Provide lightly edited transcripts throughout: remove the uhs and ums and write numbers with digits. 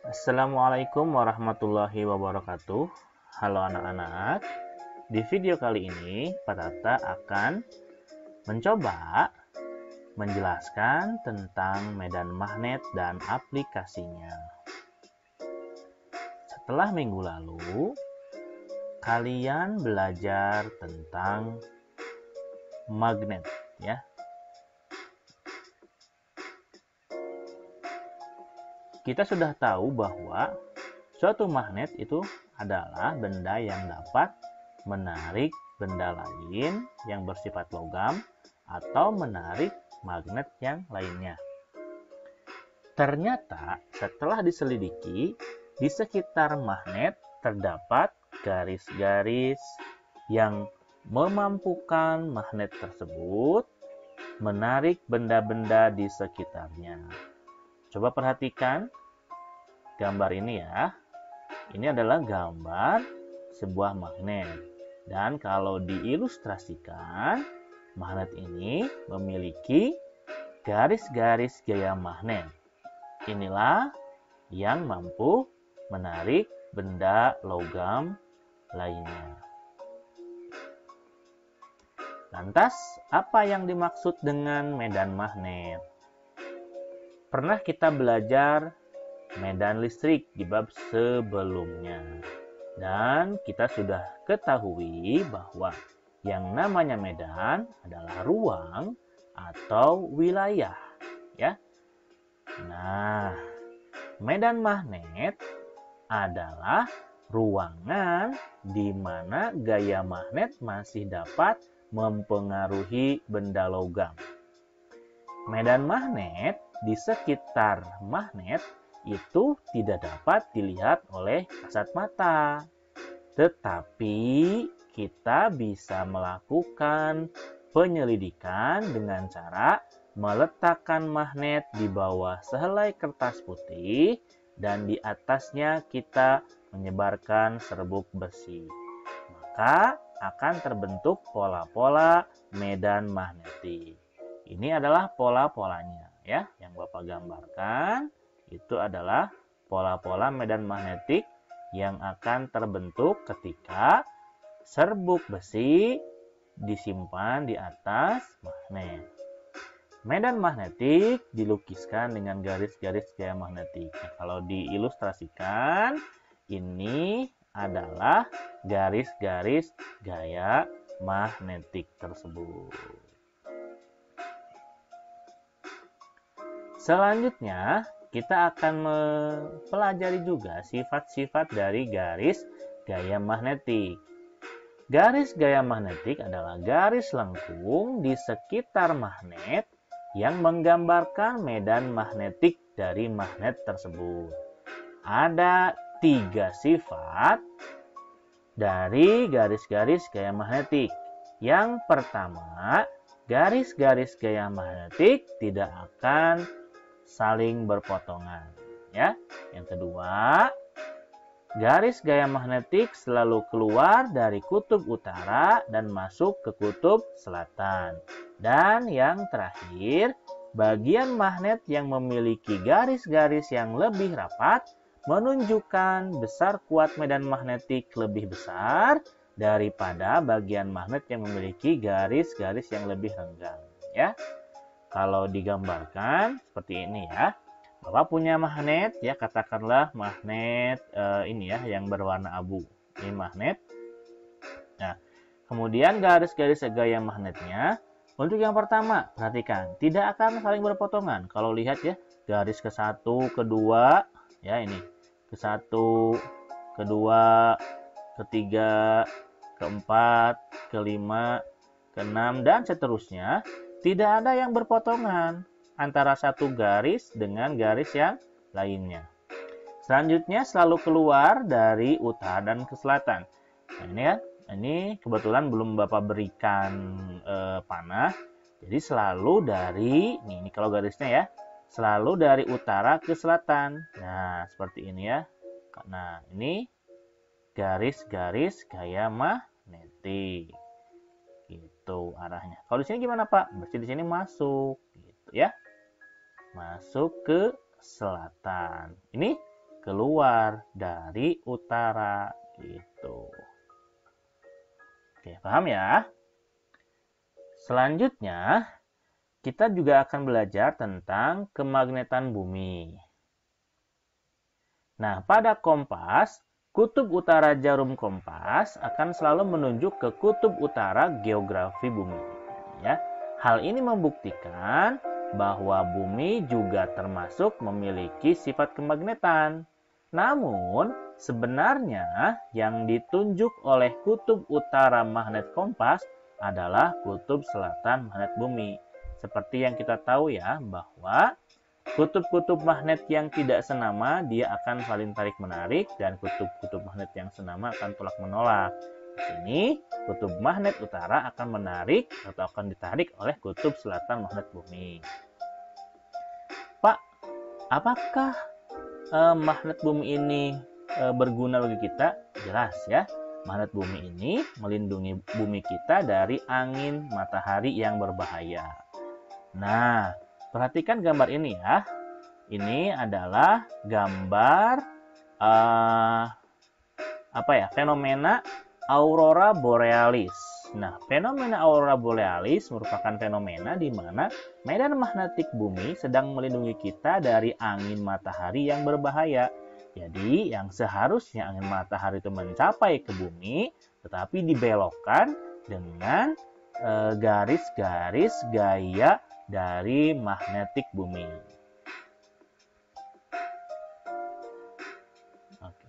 Assalamualaikum warahmatullahi wabarakatuh. Halo anak-anak. Di video kali ini, Pak Tata akan mencoba menjelaskan tentang medan magnet dan aplikasinya. Setelah minggu lalu, kalian belajar tentang magnet, ya. Kita sudah tahu bahwa suatu magnet itu adalah benda yang dapat menarik benda lain yang bersifat logam atau menarik magnet yang lainnya. Ternyata setelah diselidiki, di sekitar magnet terdapat garis-garis yang memampukan magnet tersebut menarik benda-benda di sekitarnya. Coba perhatikan gambar ini ya. Ini adalah gambar sebuah magnet. Dan kalau diilustrasikan, magnet ini memiliki garis-garis gaya magnet. Inilah yang mampu menarik benda logam lainnya. Lantas, apa yang dimaksud dengan medan magnet? Pernah kita belajar medan listrik di bab sebelumnya. Dan kita sudah ketahui bahwa yang namanya medan adalah ruang atau wilayah, ya. Nah, medan magnet adalah ruangan di mana gaya magnet masih dapat mempengaruhi benda logam. Medan magnet di sekitar magnet itu tidak dapat dilihat oleh kasat mata. Tetapi kita bisa melakukan penyelidikan dengan cara meletakkan magnet di bawah sehelai kertas putih dan di atasnya kita menyebarkan serbuk besi. Maka akan terbentuk pola-pola medan magnetik. Ini adalah pola-polanya ya, yang Bapak gambarkan itu adalah pola-pola medan magnetik yang akan terbentuk ketika serbuk besi disimpan di atas magnet. Medan magnetik dilukiskan dengan garis-garis gaya magnetik. Nah, kalau diilustrasikan, ini adalah garis-garis gaya magnetik tersebut. Selanjutnya, kita akan mempelajari juga sifat-sifat dari garis gaya magnetik. Garis gaya magnetik adalah garis lengkung di sekitar magnet yang menggambarkan medan magnetik dari magnet tersebut. Ada 3 sifat dari garis-garis gaya magnetik. Yang pertama, garis-garis gaya magnetik tidak akan saling berpotongan, ya. Yang kedua, garis gaya magnetik selalu keluar dari kutub utara dan masuk ke kutub selatan. Dan yang terakhir, bagian magnet yang memiliki garis-garis yang lebih rapat menunjukkan besar kuat medan magnetik lebih besar daripada bagian magnet yang memiliki garis-garis yang lebih renggang, ya. Kalau digambarkan seperti ini ya, Bapak punya magnet ya, katakanlah magnet ini ya yang berwarna abu. Ini magnet. Nah, kemudian garis-garis gaya magnetnya untuk yang pertama, perhatikan, tidak akan saling berpotongan. Kalau lihat ya, garis ke satu, kedua, ya ini, ke satu, kedua, ketiga, keempat, kelima, keenam, dan seterusnya. Tidak ada yang berpotongan antara satu garis dengan garis yang lainnya. Selanjutnya selalu keluar dari utara dan ke selatan. Nah, ini kan, ini kebetulan belum Bapak berikan panah. Jadi selalu dari, ini kalau garisnya ya, selalu dari utara ke selatan. Nah, seperti ini ya. Nah, ini garis-garis gaya magnetik. Gitu arahnya. Kalau di sini gimana Pak? Berarti di sini masuk gitu ya. Masuk ke selatan. Ini keluar dari utara gitu. Oke, paham ya? Selanjutnya, kita juga akan belajar tentang kemagnetan bumi. Nah, pada kompas, kutub utara jarum kompas akan selalu menunjuk ke kutub utara geografi bumi. Ya, hal ini membuktikan bahwa bumi juga termasuk memiliki sifat kemagnetan. Namun, sebenarnya yang ditunjuk oleh kutub utara magnet kompas adalah kutub selatan magnet bumi. Seperti yang kita tahu ya, bahwa kutub-kutub magnet yang tidak senama dia akan saling tarik-menarik dan kutub-kutub magnet yang senama akan tolak-menolak. Di sini, kutub magnet utara akan menarik atau akan ditarik oleh kutub selatan magnet bumi. Pak, apakah magnet bumi ini berguna bagi kita? Jelas ya, magnet bumi ini melindungi bumi kita dari angin matahari yang berbahaya. Nah, perhatikan gambar ini ya. Ini adalah gambar fenomena aurora borealis. Nah, fenomena aurora borealis merupakan fenomena di mana medan magnetik bumi sedang melindungi kita dari angin matahari yang berbahaya. Jadi, yang seharusnya angin matahari itu mencapai ke bumi, tetapi dibelokkan dengan garis-garis gaya dari magnetik bumi. Oke.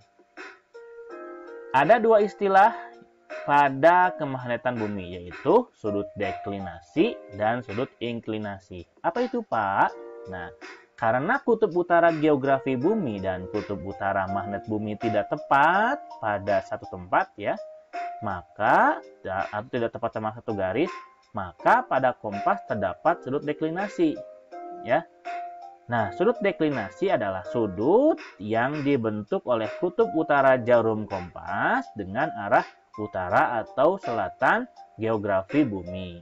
Ada dua istilah pada kemagnetan bumi, yaitu sudut deklinasi dan sudut inklinasi. Apa itu, Pak? Nah, karena kutub utara geografi bumi dan kutub utara magnet bumi tidak tepat pada satu tempat ya, maka atau tidak tepat sama satu garis, maka pada kompas terdapat sudut deklinasi ya. Nah, sudut deklinasi adalah sudut yang dibentuk oleh kutub utara jarum kompas dengan arah utara atau selatan geografi bumi.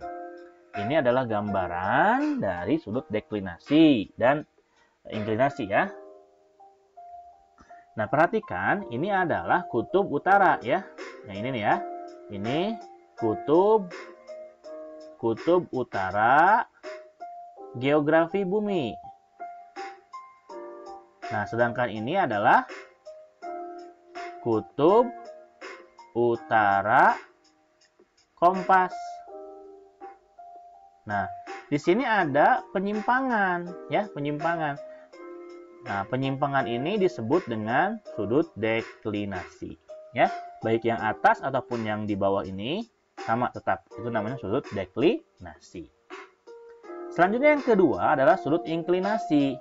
Ini adalah gambaran dari sudut deklinasi dan inklinasi ya. Nah, perhatikan ini adalah kutub utara ya. Nah, ini nih ya. Ini kutub utara geografi bumi. Nah, sedangkan ini adalah kutub utara kompas. Nah, di sini ada penyimpangan ya, penyimpangan. Nah, penyimpangan ini disebut dengan sudut deklinasi ya. Baik yang atas ataupun yang di bawah ini sama tetap. Itu namanya sudut deklinasi. Selanjutnya yang kedua adalah sudut inklinasi.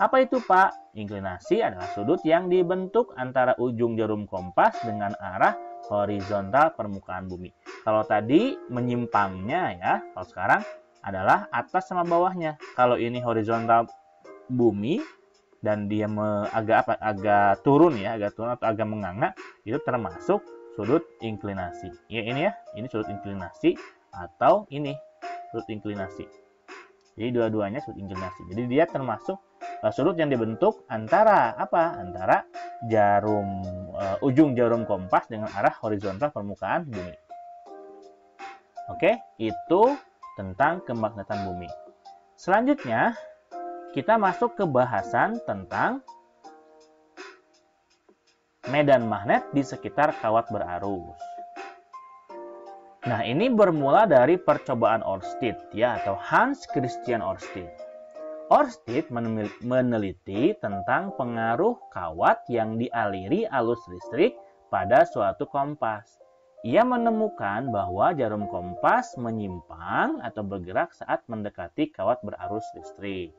Apa itu, Pak? Inklinasi adalah sudut yang dibentuk antara ujung jarum kompas dengan arah horizontal permukaan bumi. Kalau tadi menyimpangnya ya, kalau sekarang adalah atas sama bawahnya. Kalau ini horizontal bumi dan dia agak turun ya, agak turun atau agak menganga, itu termasuk sudut inklinasi. Ya ini ya, ini sudut inklinasi atau ini sudut inklinasi. Jadi dua-duanya sudut inklinasi. Jadi dia termasuk sudut yang dibentuk antara apa? Antara ujung jarum kompas dengan arah horizontal permukaan bumi. Oke, itu tentang kemagnetan bumi. Selanjutnya, kita masuk ke bahasan tentang medan magnet di sekitar kawat berarus. Nah, ini bermula dari percobaan Ørsted ya, atau Hans Christian Ørsted. Ørsted meneliti tentang pengaruh kawat yang dialiri arus listrik pada suatu kompas. Ia menemukan bahwa jarum kompas menyimpang atau bergerak saat mendekati kawat berarus listrik.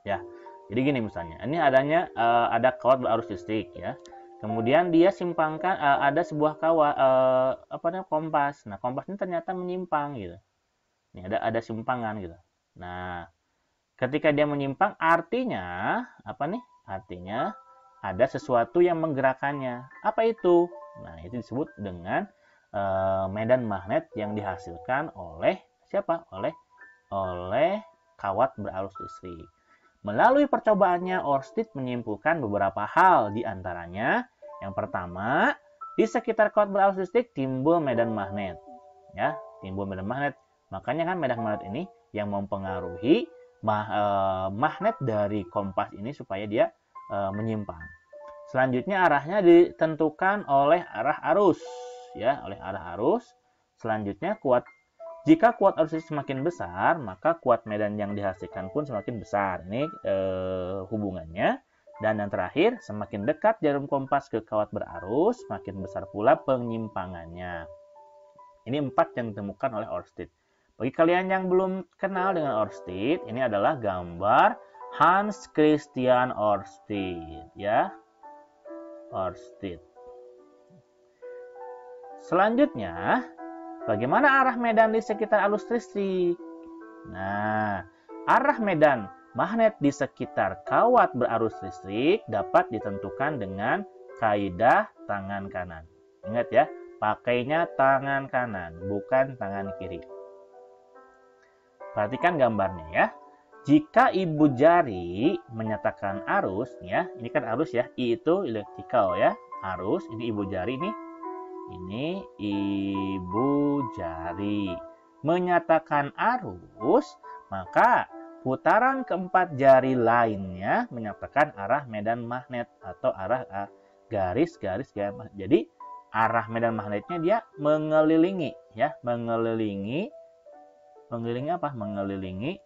Ya, jadi gini misalnya, ini ada kawat berarus listrik ya. Kemudian dia simpangkan ada sebuah kawat kompas. Nah, kompas ini ternyata menyimpang gitu. Ini ada simpangan gitu. Nah, ketika dia menyimpang artinya apa nih? Artinya ada sesuatu yang menggerakkannya. Apa itu? Nah, itu disebut dengan medan magnet yang dihasilkan oleh siapa? Oleh kawat berarus listrik. Melalui percobaannya, Oersted menyimpulkan beberapa hal, di antaranya yang pertama, di sekitar kawat berarus listrik timbul medan magnet. Ya, timbul medan magnet. Makanya kan medan magnet ini yang mempengaruhi magnet dari kompas ini supaya dia menyimpang. Selanjutnya arahnya ditentukan oleh arah arus, ya, oleh arah arus. Selanjutnya jika kuat arus semakin besar, maka kuat medan yang dihasilkan pun semakin besar. Ini hubungannya. Dan yang terakhir, semakin dekat jarum kompas ke kawat berarus, semakin besar pula penyimpangannya. Ini 4 yang ditemukan oleh Oersted. Bagi kalian yang belum kenal dengan Oersted, ini adalah gambar Hans Christian Oersted, ya. Oersted. Selanjutnya, bagaimana arah medan di sekitar arus listrik? Nah, arah medan magnet di sekitar kawat berarus listrik dapat ditentukan dengan kaidah tangan kanan. Ingat ya, pakainya tangan kanan, bukan tangan kiri. Perhatikan gambarnya ya. Jika ibu jari menyatakan arus, ya, ini kan arus ya, I itu electrical ya, arus, ini ibu jari nih. Ini ibu jari menyatakan arus, maka putaran keempat jari lainnya menyatakan arah medan magnet atau arah garis-garis gaya magnet. Jadi arah medan magnetnya dia mengelilingi, ya, mengelilingi apa? Mengelilingi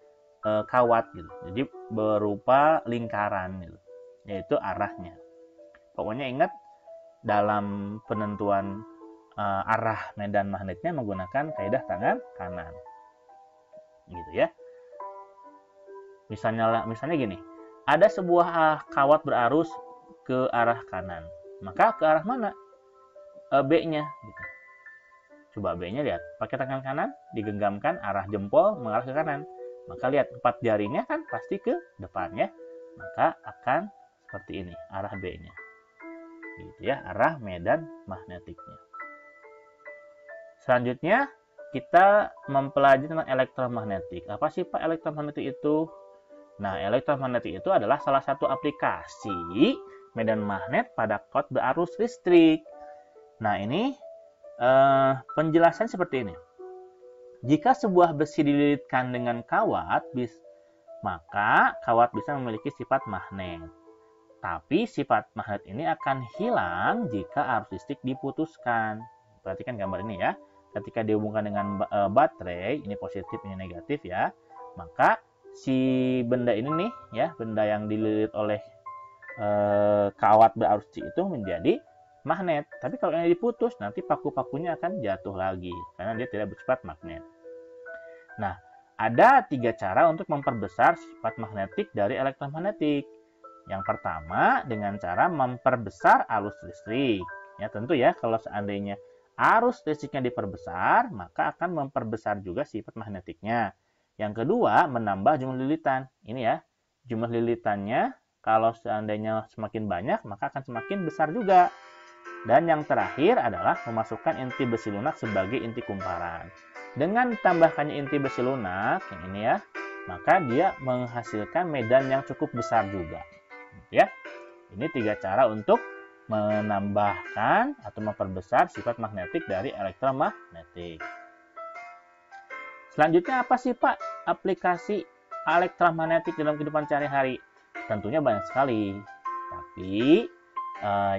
kawat gitu. Jadi berupa lingkaran gitu. Yaitu arahnya. Pokoknya ingat dalam penentuan arah medan magnetnya menggunakan kaidah tangan kanan. Gitu ya. Misalnya gini, ada sebuah kawat berarus ke arah kanan. Maka ke arah mana? B-nya gitu. Coba B-nya lihat, pakai tangan kanan digenggamkan, arah jempol mengarah ke kanan. Maka lihat 4 jarinya kan pasti ke depan ya. Maka akan seperti ini arah B-nya. Gitu ya, arah medan magnetiknya. Selanjutnya kita mempelajari tentang elektromagnetik. Apa sih Pak elektromagnetik itu? Nah, elektromagnetik itu adalah salah satu aplikasi medan magnet pada kawat berarus listrik. Nah, ini penjelasan seperti ini. Jika sebuah besi dililitkan dengan kawat, maka kawat bisa memiliki sifat magnet. Tapi sifat magnet ini akan hilang jika arus listrik diputuskan. Perhatikan gambar ini ya. Ketika dihubungkan dengan baterai, ini positif, ini negatif ya. Maka si benda ini nih ya, benda yang dililit oleh kawat berarus listrik itu menjadi magnet. Tapi kalau ini diputus, nanti paku-pakunya akan jatuh lagi karena dia tidak bersifat magnet. Nah, ada 3 cara untuk memperbesar sifat magnetik dari elektromagnetik. Yang pertama dengan cara memperbesar arus listrik. Ya, tentu ya kalau seandainya arus listriknya diperbesar, maka akan memperbesar juga sifat magnetiknya. Yang kedua, menambah jumlah lilitan. Ini ya, jumlah lilitannya kalau seandainya semakin banyak, maka akan semakin besar juga. Dan yang terakhir adalah memasukkan inti besi lunak sebagai inti kumparan. Dengan ditambahkannya inti besi lunak, yang ini ya, maka dia menghasilkan medan yang cukup besar juga. Ya, ini 3 cara untuk menambahkan atau memperbesar sifat magnetik dari elektromagnetik. Selanjutnya apa sih Pak aplikasi elektromagnetik dalam kehidupan sehari-hari? Tentunya banyak sekali, tapi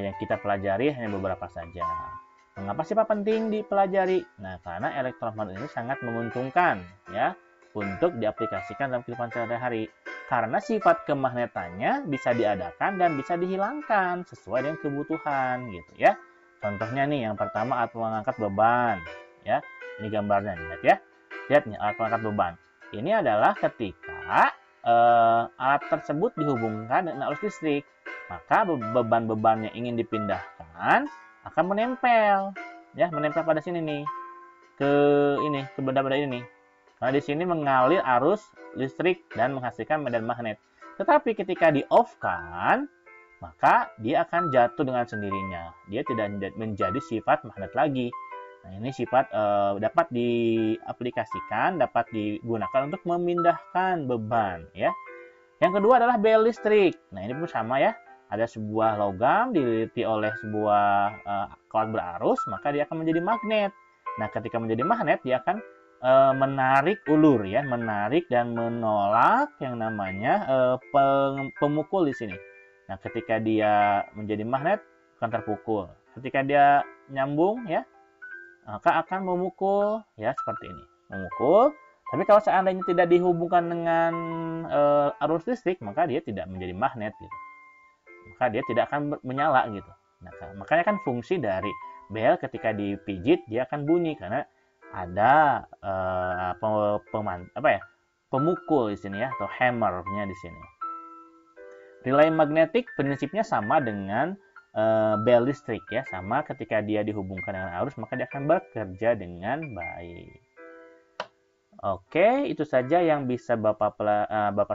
yang kita pelajari hanya beberapa saja. Mengapa sih Pak penting dipelajari? Nah, karena elektromagnetik ini sangat menguntungkan ya untuk diaplikasikan dalam kehidupan sehari-hari. Karena sifat kemagnetannya bisa diadakan dan bisa dihilangkan sesuai dengan kebutuhan gitu ya. Contohnya nih, yang pertama alat mengangkat beban ya. Ini gambarnya lihat ya. Lihat nih alat mengangkat beban. Ini adalah ketika alat tersebut dihubungkan dengan arus listrik, maka beban-beban yang ingin dipindahkan akan menempel ya, menempel pada sini nih ke benda-benda ini. Karena di sini mengalir arus listrik dan menghasilkan medan magnet. Tetapi ketika di-off-kan, maka dia akan jatuh dengan sendirinya. Dia tidak menjadi sifat magnet lagi. Nah, ini sifat dapat diaplikasikan, dapat digunakan untuk memindahkan beban ya. Yang kedua adalah bel listrik. Nah, ini pun sama ya. Ada sebuah logam dililiti oleh sebuah kawat berarus, maka dia akan menjadi magnet. Nah, ketika menjadi magnet, dia akan menarik ulur ya, menarik dan menolak yang namanya pemukul di sini. Nah, ketika dia menjadi magnet akan terpukul. Ketika dia nyambung ya, maka akan memukul ya seperti ini. Memukul. Tapi kalau seandainya tidak dihubungkan dengan arus listrik, maka dia tidak menjadi magnet gitu. Maka dia tidak akan menyala gitu. Nah, makanya kan fungsi dari bel ketika dipijit dia akan bunyi karena ada pemukul di sini ya, atau hammernya di sini. Relay magnetik prinsipnya sama dengan bel listrik ya, sama ketika dia dihubungkan dengan arus maka dia akan bekerja dengan baik. Oke, itu saja yang bisa Bapak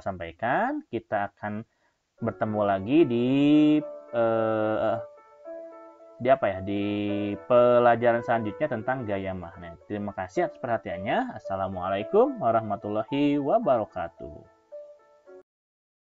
sampaikan. Kita akan bertemu lagi di pelajaran selanjutnya tentang gaya magnet. Terima kasih atas perhatiannya. Assalamualaikum warahmatullahi wabarakatuh.